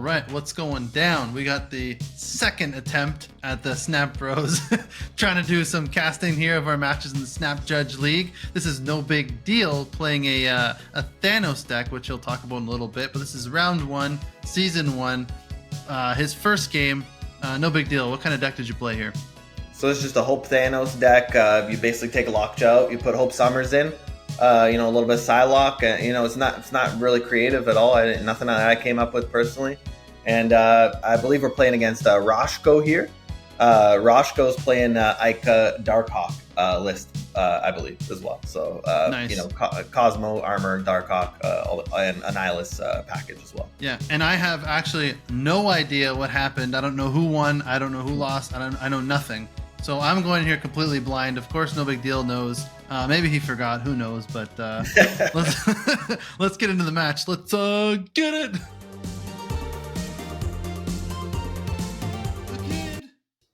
right, what's going down? We got the second attempt at the Snap Bros. Trying to do some casting here of our matches in the Snap Judge League. This is No Big Deal playing a Thanos deck, which he'll talk about in a little bit. But this is round one, season one, his first game. No Big Deal. What kind of deck did you play here? So it's just a Hope Thanos deck. You basically take a Lockjaw, you put Hope Summers in. A little bit of Psylocke. It's not really creative at all. Nothing that I came up with personally. And I believe we're playing against Roshko here. Roshko's playing Ica Darkhawk list, I believe, as well. So nice. Cosmo, Armor, Darkhawk, and Annihilus package as well. Yeah, and I have actually no idea what happened. I don't know who won. I don't know who lost. I know nothing. So I'm going here completely blind. Of course, No Big Deal knows. Maybe he forgot. Who knows? But let's get into the match. Let's get it.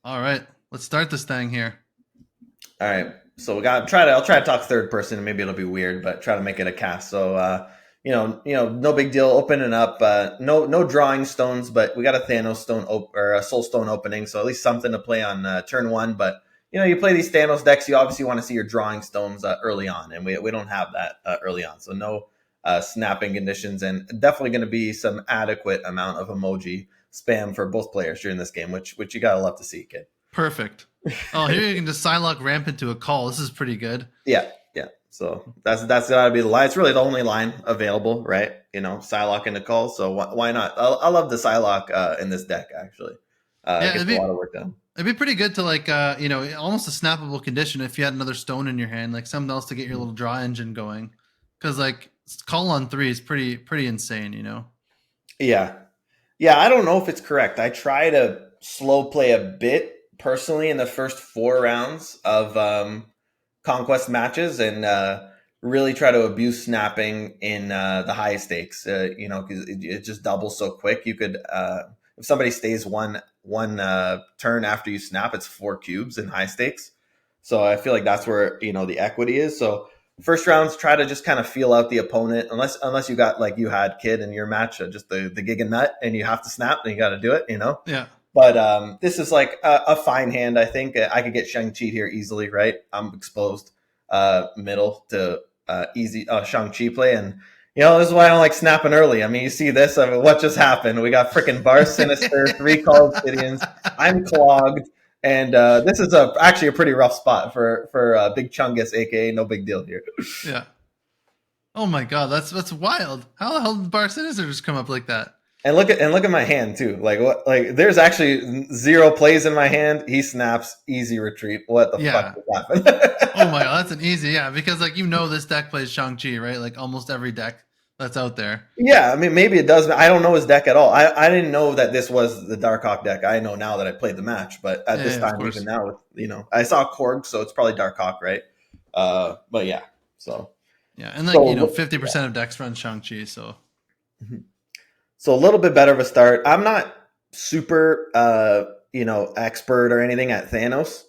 All right, let's start this thing here. All right. So I'll try to talk third person, and maybe it'll be weird, but try to make it a cast. So No Big Deal opening up. No drawing stones, but we got a Thanos stone or a Soul Stone opening, so at least something to play on turn one. But you play these Thanos decks, you obviously want to see your drawing stones early on, and we don't have that early on. So no snapping conditions, and definitely going to be some adequate amount of emoji spam for both players during this game, which you gotta love to see, kid. Perfect. Oh, here you can just Psylocke ramp into a call. This is pretty good. Yeah. So that's gotta be the line. It's really the only line available, right? Psylocke into call. So why not? I love the Psylocke in this deck actually. It gets a lot of work done. It'd be pretty good to almost a snappable condition if you had another stone in your hand, like something else to get your little draw engine going. Because call on 3 is pretty insane, Yeah. I don't know if it's correct. I try to slow play a bit personally in the first 4 rounds of Conquest matches and really try to abuse snapping in the high stakes. Because it just doubles so quick. You could if somebody stays one turn after you snap, it's 4 cubes in high stakes. So I feel like that's where the equity is. So first rounds, try to just kind of feel out the opponent, unless you got like you had kid in your match, just the gig and nut, and you have to snap, and you got to do it. Yeah. But this is like a fine hand. I think I could get Shang-Chi here easily, right? I'm exposed middle to easy Shang-Chi play. And, this is why I don't like snapping early. I mean, you see this. What just happened? We got freaking Bar Sinister, 3 Called Obsidians. I'm clogged. And this is actually a pretty rough spot for Big Chungus, a.k.a. No Big Deal here. Yeah. Oh, my God. That's wild. How the hell did Bar Sinister just come up like that? And look at my hand too. There's actually 0 plays in my hand. He snaps, easy retreat. What the fuck just happened? Oh my God, that's an easy, because this deck plays Shang-Chi, right? Like almost every deck that's out there. Yeah, I mean maybe it does. I don't know his deck at all. I didn't know that this was the Darkhawk deck. I know now that I played the match, but at this time, even now, I saw Korg, so it's probably Darkhawk, right? But yeah, so yeah, and 50% of decks run Shang-Chi, so. Mm-hmm. So a little bit better of a start. I'm not super, expert or anything at Thanos.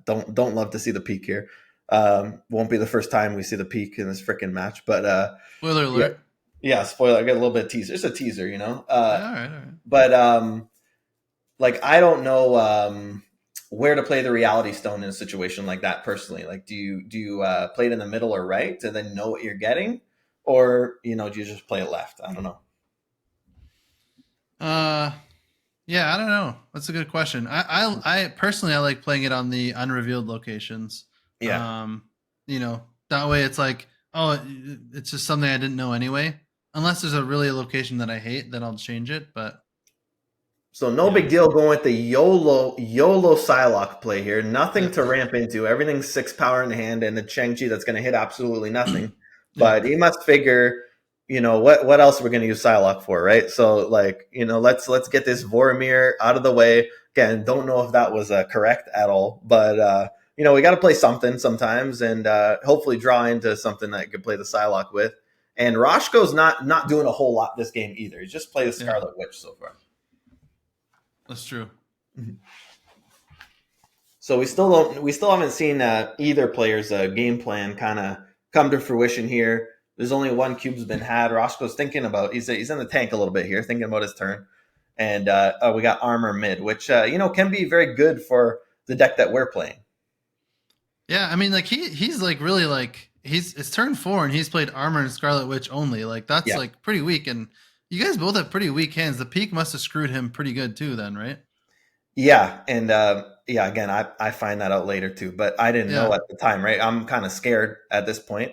Don't love to see the peak here. Won't be the first time we see the peak in this freaking match. But spoiler alert. Yeah, spoiler. I get a little bit of teaser. It's a teaser, All right. But I don't know where to play the Reality Stone in a situation like that personally. Like, do you play it in the middle or right and then know what you're getting, or do you just play it left? I don't know. Yeah, I don't know. That's a good question. I personally, I like playing it on the unrevealed locations. Yeah. That way it's like, it's just something I didn't know anyway. Unless there's a location that I hate, then I'll change it. But so no big deal going with the YOLO Psylocke play here. Nothing to ramp into. Everything's 6 power in hand, and the Shang-Chi that's going to hit absolutely nothing. But he must figure, what else we're going to use Psylocke for, right? So let's get this Vormir out of the way. Again, don't know if that was correct at all, but we got to play something sometimes, and hopefully draw into something that I could play the Psylocke with. And Roshko's not doing a whole lot this game either. He's just played the Scarlet Witch so far. That's true. Mm-hmm. So we still haven't seen either player's game plan kind of come to fruition here. There's only 1 cube's been had. Roshko's thinking about he's in the tank a little bit here, thinking about his turn. and we got armor mid, which can be very good for the deck that we're playing. Yeah, I mean, like he's like really like it's turn 4 and he's played armor and Scarlet Witch only. Like that's like pretty weak, and you guys both have pretty weak hands. The peak must have screwed him pretty good too, then, right? Yeah, and again, I find that out later too, but I didn't know at the time, right? I'm kind of scared at this point.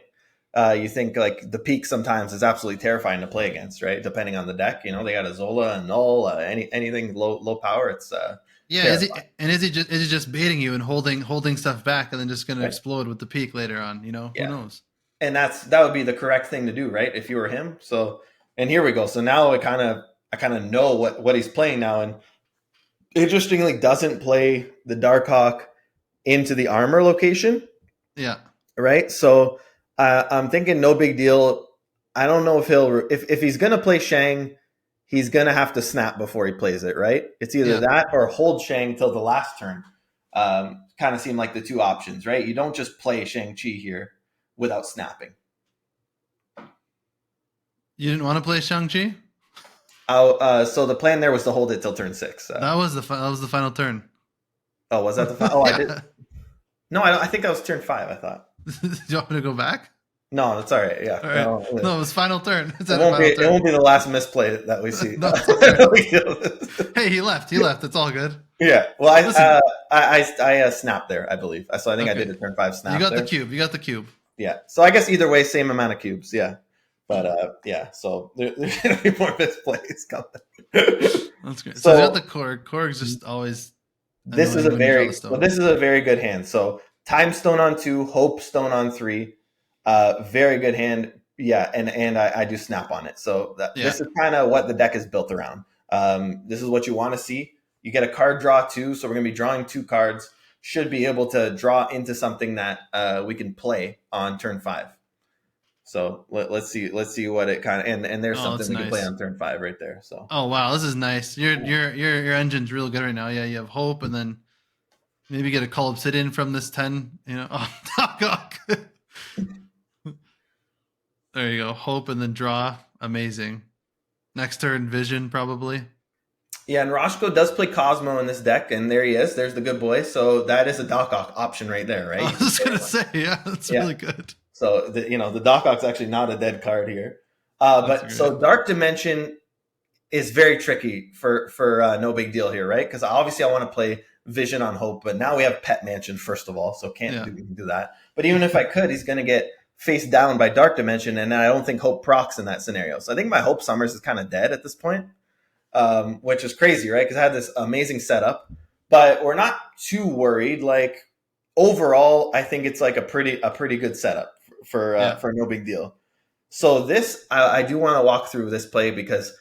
You think like the peak sometimes is absolutely terrifying to play against, right? Depending on the deck, they got a Zola, a Null, anything low power. It's terrifying. Is he just baiting you and holding stuff back and then just going to explode with the peak later on? Who knows? And that would be the correct thing to do, right? If you were him. So, and here we go. So now I kind of know what he's playing now, and interestingly doesn't play the Darkhawk into the armor location. Yeah. Right. So I'm thinking no big deal. I don't know if he's going to play Shang, he's going to have to snap before he plays it. Right. It's either that or hold Shang till the last turn. Kind of seem like the two options, right? You don't just play Shang-Chi here without snapping. You didn't want to play Shang-Chi? So the plan there was to hold it till turn 6. That was the final turn. Oh, was that the final? Oh, yeah. I did. No, I think that was turn 5. I thought. Do you want me to go back? No, that's all right. Yeah. All right. No, it was final turn. It won't be the last misplay that we see. No, hey, he left. It's all good. Yeah. Well, I snapped there, I believe. So I think I did a turn 5 snap. You got the cube. Yeah. So I guess either way, same amount of cubes. Yeah. But yeah, so there's going to be more misplays coming. That's great. So you got the Korg. Korg's just always. This is a very good hand. So Time Stone on 2, Hope Stone on 3. Very good hand. Yeah, and I do snap on it. So this is kind of what the deck is built around. This is what you want to see. You get a card draw too, so we're going to be drawing 2 cards. Should be able to draw into something that we can play on turn 5. So let's see what it kind of and there's something we can play on turn 5 right there. So wow, this is nice. Your engine's real good right now. Yeah, you have Hope, and then maybe get a Call Obsidian from this 10. There you go. Hope and then draw. Amazing. Next turn, Vision probably. Yeah, and Roshko does play Cosmo in this deck, and there he is. There's the good boy. So that is a Darkhawk option right there, right? I was gonna say, that's really good. So the Darkhawk's actually not a dead card here. So Dark Dimension is very tricky for no big deal here, right? Because obviously I want to play Vision on Hope, but now we have Pet Mansion first of all, so can't do that. But even if I could, he's going to get face down by Dark Dimension, and I don't think Hope procs in that scenario. So I think my Hope Summers is kind of dead at this point, which is crazy, right? Because I had this amazing setup, but we're not too worried. Like overall, I think it's like a pretty good setup for no big deal. So this I do want to walk through this play because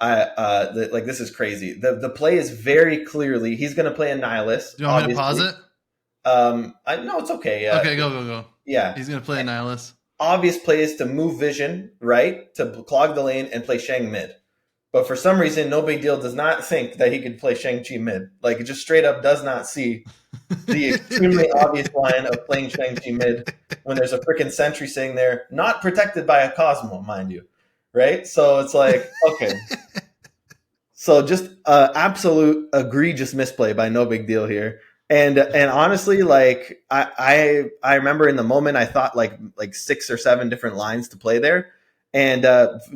this is crazy. The play is very clearly he's going to play a Nihilist. Do you want me to pause it? No, it's okay. Okay, go. Yeah, he's going to play a Nihilist. Obvious play is to move Vision right to clog the lane and play Shang mid. But for some reason, no big deal does not think that he could play Shang-Chi mid. Like, it just straight up does not see the extremely obvious line of playing Shang-Chi mid when there's a freaking sentry sitting there, not protected by a Cosmo, mind you. Right? So it's like, okay. So just absolute egregious misplay by no big deal here. And honestly, like, I remember in the moment I thought like 6 or 7 different lines to play there. And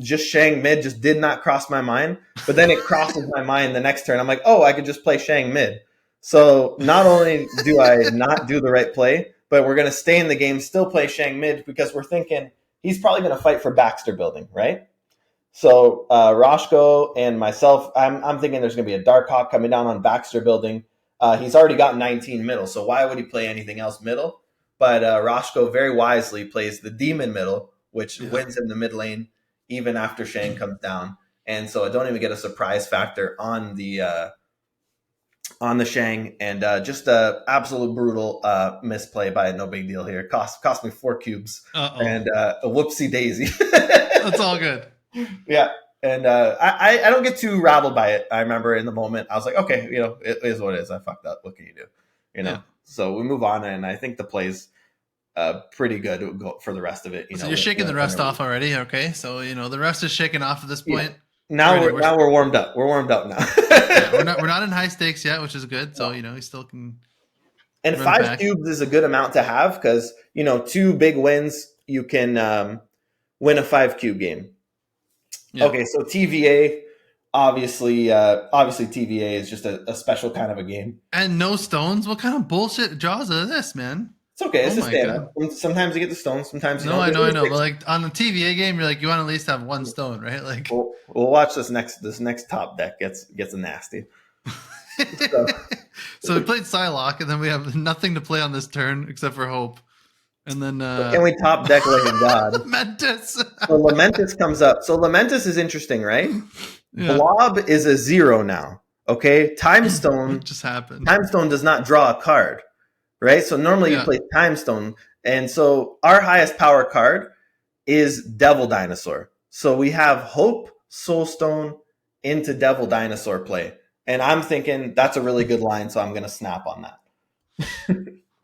just Shang mid just did not cross my mind. But then it crosses my mind the next turn. I'm like, oh, I could just play Shang mid. So not only do I not do the right play, but we're going to stay in the game, still play Shang mid because we're thinking he's probably going to fight for Baxter building, right? So Roshko and myself, I'm thinking there's going to be a Darkhawk coming down on Baxter building. He's already got 19 middle, so why would he play anything else middle? But Roshko very wisely plays the Demon middle, which wins in the mid lane even after Shang comes down. And so I don't even get a surprise factor on the Shang, and just a absolute brutal misplay by no big deal here. Cost me 4 cubes and a whoopsie daisy. That's all good. Yeah. And I don't get too rattled by it. I remember in the moment, I was like, okay, it is what it is. I fucked up. What can you do? Yeah. So we move on, and I think the play's pretty good for the rest of it. So you're shaking the rest off already, okay? So, the rest is shaken off at this point. Now we're warmed up. We're warmed up now. Yeah, we're not in high stakes yet, which is good. So he still can. And 5 cubes is a good amount to have because 2 big wins you can win a 5 cube game. Yeah. Okay, so TVA. Obviously TVA is just a special kind of a game. And no stones? What kind of bullshit draws are this, man? It's okay. It's a stand-up. Sometimes you get the stones. Sometimes you don't. I know. But like on a TVA game, you're like you want to at least have 1 stone, right? Like we'll watch this next top deck gets nasty. So we played Psylocke, and then we have nothing to play on this turn except for Hope. And then can we top deck like a god? Lamentus. So Lamentus comes up. So Lamentus is interesting, right? Yeah. Blob is a 0 now. Okay, Time Stone just happened. Time Stone does not draw a card, right? So normally you play Time Stone, and so our highest power card is Devil Dinosaur. So we have Hope, Soul Stone into Devil Dinosaur play, and I'm thinking that's a really good line, so I'm going to snap on that.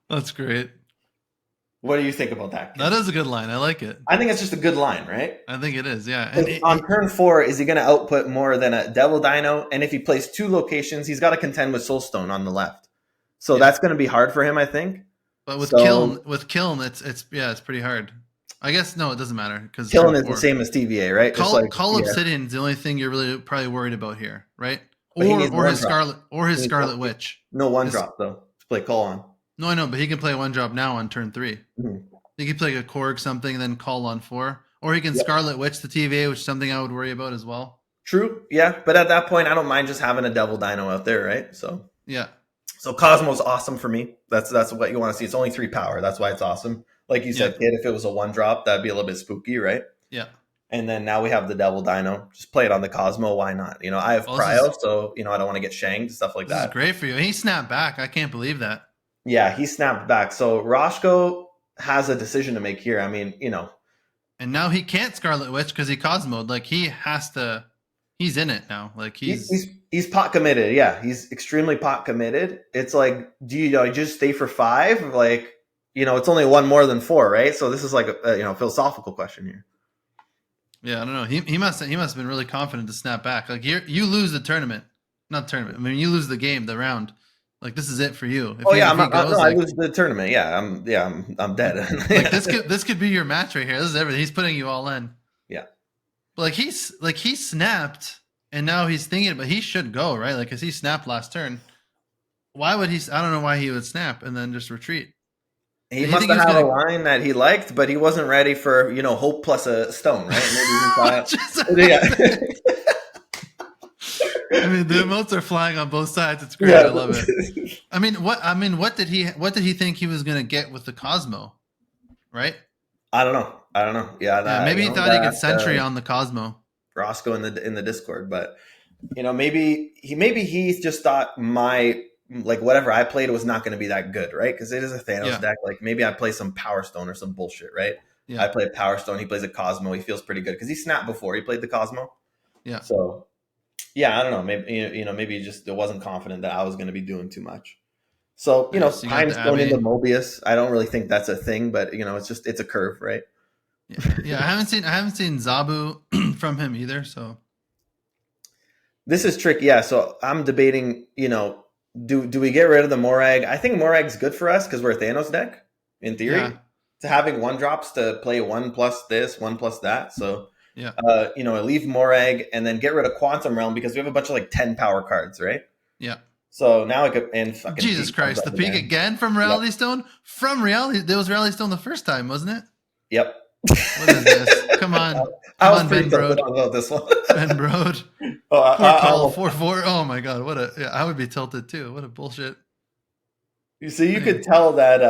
That's great. What do you think about that? That is a good line. I like it. I think it's just a good line, right? I think it is, yeah. And on turn 4, is he going to output more than a Devil Dino? And if he plays 2 locations, he's got to contend with Soulstone on the left. So that's going to be hard for him, I think. But with Kiln, it's pretty hard. I guess no, it doesn't matter because Kiln is the same as TVA, right? Call Obsidian is the only thing you're really probably worried about here, right? Or his Scarlet Witch. No 1-drop though to play Call on. No, I know, but he can play 1-drop now on turn 3. Mm-hmm. He can play a Korg something and then call on 4. Or he can Scarlet Witch the TVA, which is something I would worry about as well. True, yeah. But at that point, I don't mind just having a Devil Dino out there, right? So yeah. So Cosmo's awesome for me. That's what you want to see. It's only 3 power. That's why it's awesome. Like you said, kid, if it was a 1-drop, that'd be a little bit spooky, right? Yeah. And then now we have the Devil Dino. Just play it on the Cosmo. Why not? I have Prio, so I don't want to get shanked, stuff like that. This is great for you. He snapped back. I can't believe that. Yeah, he snapped back. So Roshko has a decision to make here. I mean, And now he can't Scarlet Witch because he Cosmoed. Like he has to. He's in it now. Like he's pot committed. Yeah, he's extremely pot committed. It's like, do you just stay for 5? Like, it's only 1 more than 4, right? So this is like a philosophical question here. Yeah, I don't know. He must have been really confident to snap back. Like you lose the tournament, not tournament. I mean, you lose the game, the round. Like this is it for you. I lose the tournament. Yeah, I'm dead. Like this could be your match right here. This is everything. He's putting you all in. Yeah. But he snapped, and now he's thinking, but he should go right. Like because he snapped last turn. Why would he? I don't know why he would snap and then just retreat. He must have had a line that he liked, but he wasn't ready for Hope plus a stone, right? Maybe he thought, I mean, the emotes are flying on both sides. It's great. Yeah. I love it. What did he think he was gonna get with the Cosmo? Right? I don't know. Yeah, maybe he thought he could sentry on the Cosmo. Roshko in the Discord, but maybe he just thought whatever I played was not going to be that good, right? Because it is a Thanos deck. Like maybe I play some Power Stone or some bullshit, right? Yeah. I play a Power Stone. He plays a Cosmo. He feels pretty good because he snapped before he played the Cosmo. Yeah. So. Yeah, I don't know. Maybe maybe just it wasn't confident that I was going to be doing too much. So Time Stone into Mobius. I don't really think that's a thing, but it's a curve, right? Yeah. I haven't seen Zabu from him either. So this is tricky. Yeah. So I'm debating. Do we get rid of the Morag? I think Morag's good for us because we're a Thanos deck in theory. Yeah. To having 1-drops to play 1 plus this, 1 plus that. So. Yeah. Leave Morag and then get rid of Quantum Realm because we have a bunch of 10 power cards, right? Yeah. So now I could fucking Jesus Christ, the peak again from Reality Stone? From Reality, there was Reality Stone the first time, wasn't it? Yep. What is this? Come on. I was pretty tilted about this one. Ben Brode. Call 4/4. Oh my god, I would be tilted too. What a bullshit. So you could tell that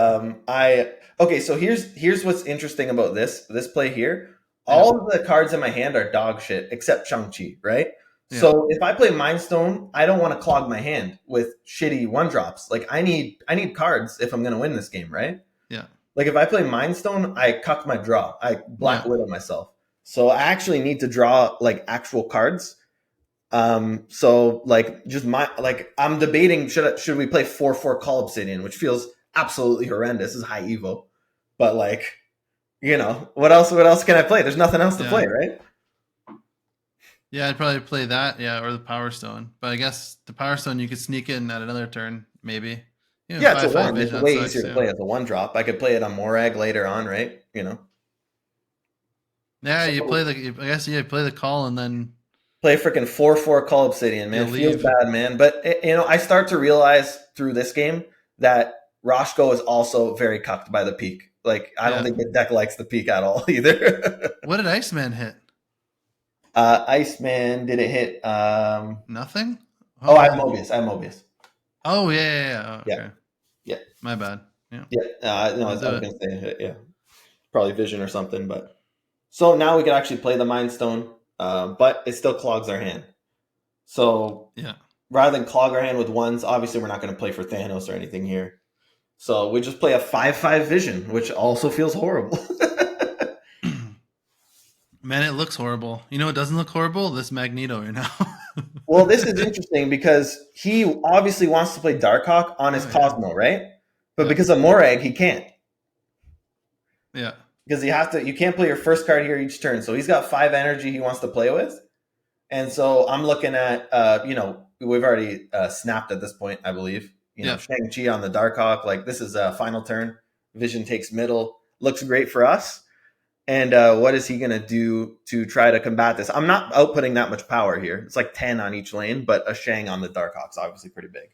so here's what's interesting about this play here. All of the cards in my hand are dog shit except Shang-Chi, right? Yeah. So if I play Mind Stone, I don't want to clog my hand with shitty 1-drops. Like I need cards if I'm going to win this game, right? Yeah. Like if I play Mind Stone, I cuck my draw. I Black Widow myself. So I actually need to draw actual cards. So just I'm debating should we play 4/4 Call Obsidian, which feels absolutely horrendous. This is high Evo, but what else can I play? There's nothing else to play, right? Yeah, I'd probably play that, yeah, or the Power Stone. But I guess the Power Stone you could sneak in at another turn, maybe. You know, Yeah, it's a 5/5 one. It's vision, that way sucks easier to too. play as a one drop. I could play it on Morag later on, right? Yeah, you So play the. I guess you play the call and then play freaking 4/4 Call Obsidian, man. you It feels leave. bad, man. But I start to realize through this game that Roshko is also very cucked by the peak. Like I don't Yeah. think the deck likes the peak at all either. What did Iceman hit? Iceman, did it hit? Nothing. Oh, I have Oh. Mobius. I have Mobius. Oh yeah, yeah, yeah. Oh, Yeah, okay. yeah, My bad. Yeah. yeah. No, I I'll was do going it. to say, yeah, probably Vision or something. But so now we can actually play the Mind Stone, but it still clogs our hand. So Yeah. rather than clog our hand with ones, obviously we're not going to play for Thanos or anything here. So we just play a 5/5 Vision, which also feels horrible. Man, it looks horrible. You know what doesn't look horrible? This Magneto right now. Well, this is interesting because he obviously wants to play Darkhawk on his Oh yeah. Cosmo, right? But Yeah. because of Morag, he can't. Yeah. Because you can't play your first card here each turn. So he's got 5 energy he wants to play with. And so I'm looking at, we've already snapped at this point, I believe. Yeah. Shang-Chi on the Darkhawk, like this is a final turn. Vision takes middle. Looks great for us. And what is he going to do to try to combat this? I'm not outputting that much power here. It's like 10 on each lane, but a Shang on the Darkhawk's obviously pretty big.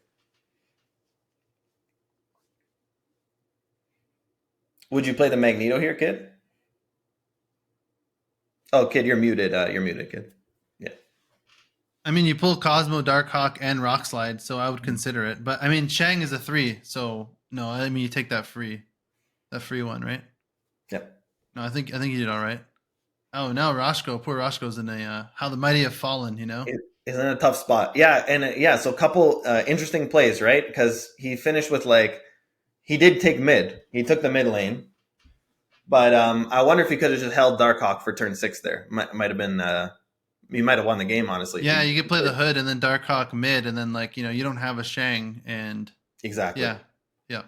Would you play the Magneto here, kid? Oh, kid, you're muted. You're muted, kid. Yeah. I mean, you pull Cosmo, Darkhawk, and Rock Slide, so I would consider it. But I mean, Shang is a 3, so no. I mean, you take that free one, right? Yep. No, I think you did all right. Oh, now Roshko, poor Roshko's in a how the mighty have fallen. You know. Is in a tough spot. Yeah, and so a couple interesting plays, right? Because he finished with he did take mid. He took the mid lane, but I wonder if he could have just held Darkhawk for turn 6 there. Might have been. He might have won the game, honestly. Yeah, you could play the Hood and then Darkhawk mid, and then you don't have a Shang, and Exactly. yeah, yeah.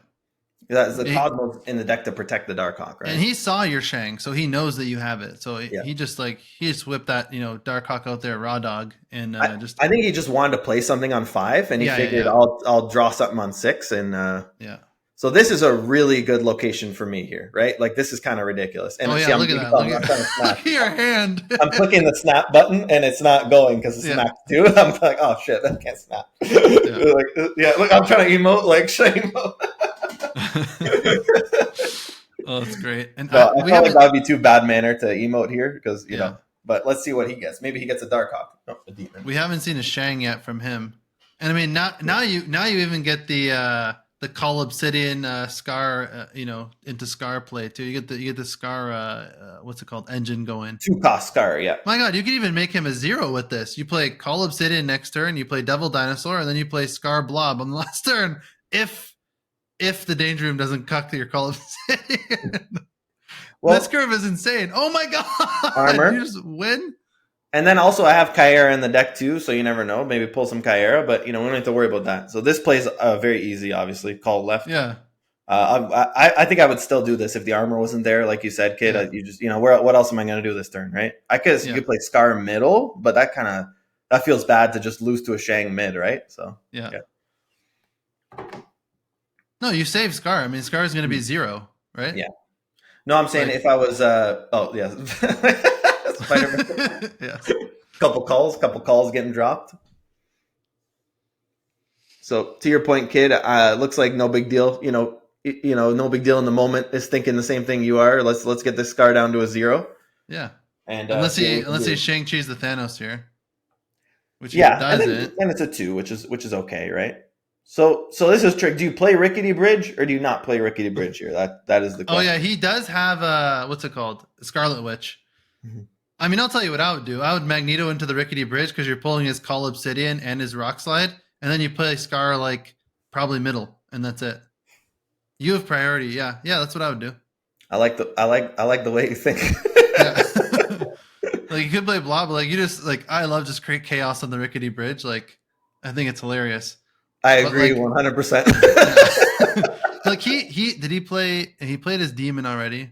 That's the Cosmos in the deck to protect the Darkhawk, right? And he saw your Shang, so he knows that you have it. So Yeah. he just whipped that Darkhawk out there, raw dog, and I think he just wanted to play something on 5, and he figured I'll draw something on 6, and yeah. So this is a really good location for me here, right? Like this is kind of ridiculous. And look at that! Look at your hand. I'm clicking the snap button and it's not going because it's snapped too. I'm like, oh shit, I can't snap. Look, I'm trying to emote like Shane. Oh, that's great. And I felt like that would be too bad manner to emote here because you know. But let's see what he gets. Maybe he gets a Darkhawk. No, a demon. We haven't seen a Shang yet from him. And I mean, now you even get the Call Obsidian Scar, into Scar play too. You get the Scar, what's it called, engine going. 2-cost Scar, yeah. My God, you could even make him a 0 with this. You play Call Obsidian next turn, you play Devil Dinosaur, and then you play Scar Blob on the last turn. If the Danger Room doesn't cuck your Call Obsidian. Well, this curve is insane. Oh my God! Armor. You just win. And then also I have Kyera in the deck too, so you never know. Maybe pull some Kyera, but we don't have to worry about that. So this plays very easy, obviously. Call left. Yeah. I think I would still do this if the armor wasn't there, like you said, kid. Yeah. You just what else am I going to do this turn, right? You could play Scar middle, but that feels bad to just lose to a Shang mid, right? So yeah. No, you save Scar. I mean, Scar is going to be 0, right? Yeah. No, I'm saying if I was Spider-Man. Yes. couple calls getting dropped. So to your point, kid, looks like no big deal. No big deal in the moment is thinking the same thing you are. Let's get this Scar down to a 0. Yeah. And unless he Shang-Chi's the Thanos here. Which he doesn't. And it's a 2, which is okay, right? So this is trick. Do you play Rickety Bridge or do you not play Rickety Bridge here? That is the question. Oh yeah, he does have what's it called? Scarlet Witch. Mm-hmm. I mean, I'll tell you what I would do. I would Magneto into the Rickety Bridge because you're pulling his Call Obsidian and his Rock Slide, and then you play Scar probably middle, and that's it. You have priority. Yeah, that's what I would do. I like the way you think. Yeah. You could play Blob, but you just I love just create chaos on the Rickety Bridge. I think it's hilarious. I agree 100%. Yeah. He played his demon already.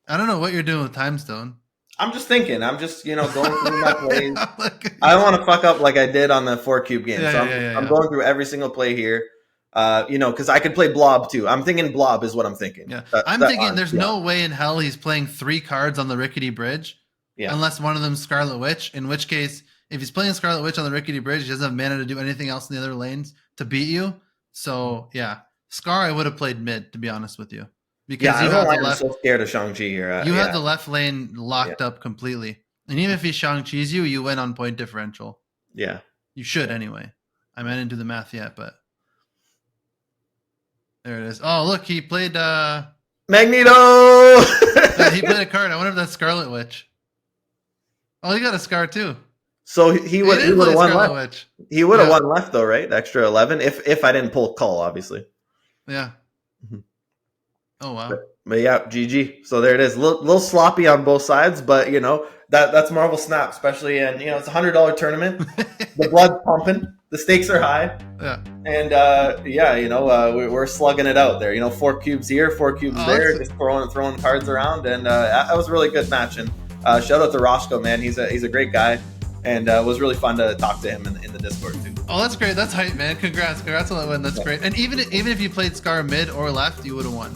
I don't know what you're doing with Time Stone. I'm just thinking. I'm just going through my plays. Like, I don't want to fuck up like I did on the 4-cube game. Yeah, So I'm going through every single play here. Because I could play Blob too. I'm thinking Blob is what I'm thinking. Yeah, I'm thinking there's no way in hell he's playing 3 cards on the Rickety Bridge, unless one of them's Scarlet Witch. In which case, if he's playing Scarlet Witch on the Rickety Bridge, he doesn't have mana to do anything else in the other lanes to beat you. So yeah, Scar I would have played mid, to be honest with you, because I don't know why I'm so scared of Shang-Chi here. You have the left lane locked up completely, and even if he Shang-Chi's you, you win on point differential. Yeah, you should anyway. I didn't do the math yet, but. There it is. Oh, look, he played Magneto. Yeah, he played a card. I wonder if that's Scarlet Witch. Oh, he got a Scar too. So he would have won left. Witch. He would have won left though, right? The extra 11 if I didn't pull Cull, obviously. Yeah. Oh wow. But yeah, GG. So there it is. Little sloppy on both sides, but that's Marvel Snap, especially in it's $100 tournament. The blood's pumping. The stakes are high. Yeah. And we're slugging it out there. 4 cubes here, 4 cubes there, just throwing cards around, and that was a really good match. And shout out to Roshko, man. He's a great guy, and it was really fun to talk to him in the Discord too. Oh, that's great. That's hype, man. Congrats on that win. That's great. And even if you played Scar mid or left, you would have won.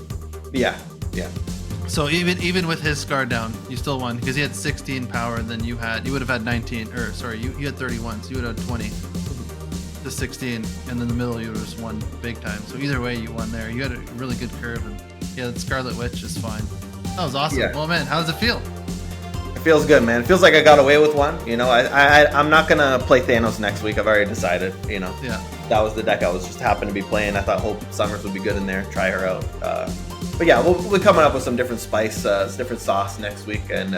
Yeah. So even with his Scar down, you still won because he had 16 power, and then you would have had 19. Or sorry, you had 31, so you would have had 20. The 16, and then the middle you just won big time. So either way, you won there. You had a really good curve, and the Scarlet Witch is fine. That was awesome. Well, man, how does it feel? It feels good, man. It feels like I got away with one. I'm not gonna play Thanos next week. I've already decided. Yeah. That was the deck I was just happened to be playing. I thought Hope Summers would be good in there. Try her out. But yeah, we'll be coming up with some different spice, different sauce next week, and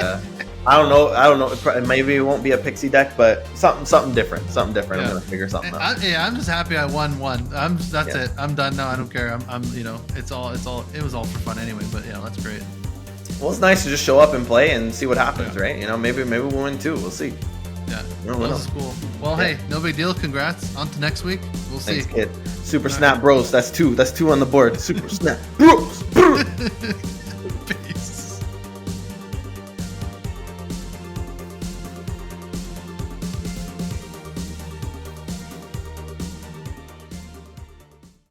I don't know. Maybe it won't be a Pixie deck, but something different. I'm gonna figure something out. I'm just happy I won one. That's it. I'm done now. I don't care. I'm it was all for fun anyway. But yeah, that's great. Well, it's nice to just show up and play and see what happens, right? Maybe we'll win too. We'll see. Yeah, this is cool. Well, hey, no big deal. Congrats. On to next week. We'll see. Thanks, kid. Super Snap Bros. That's two on the board. Super Snap Bros.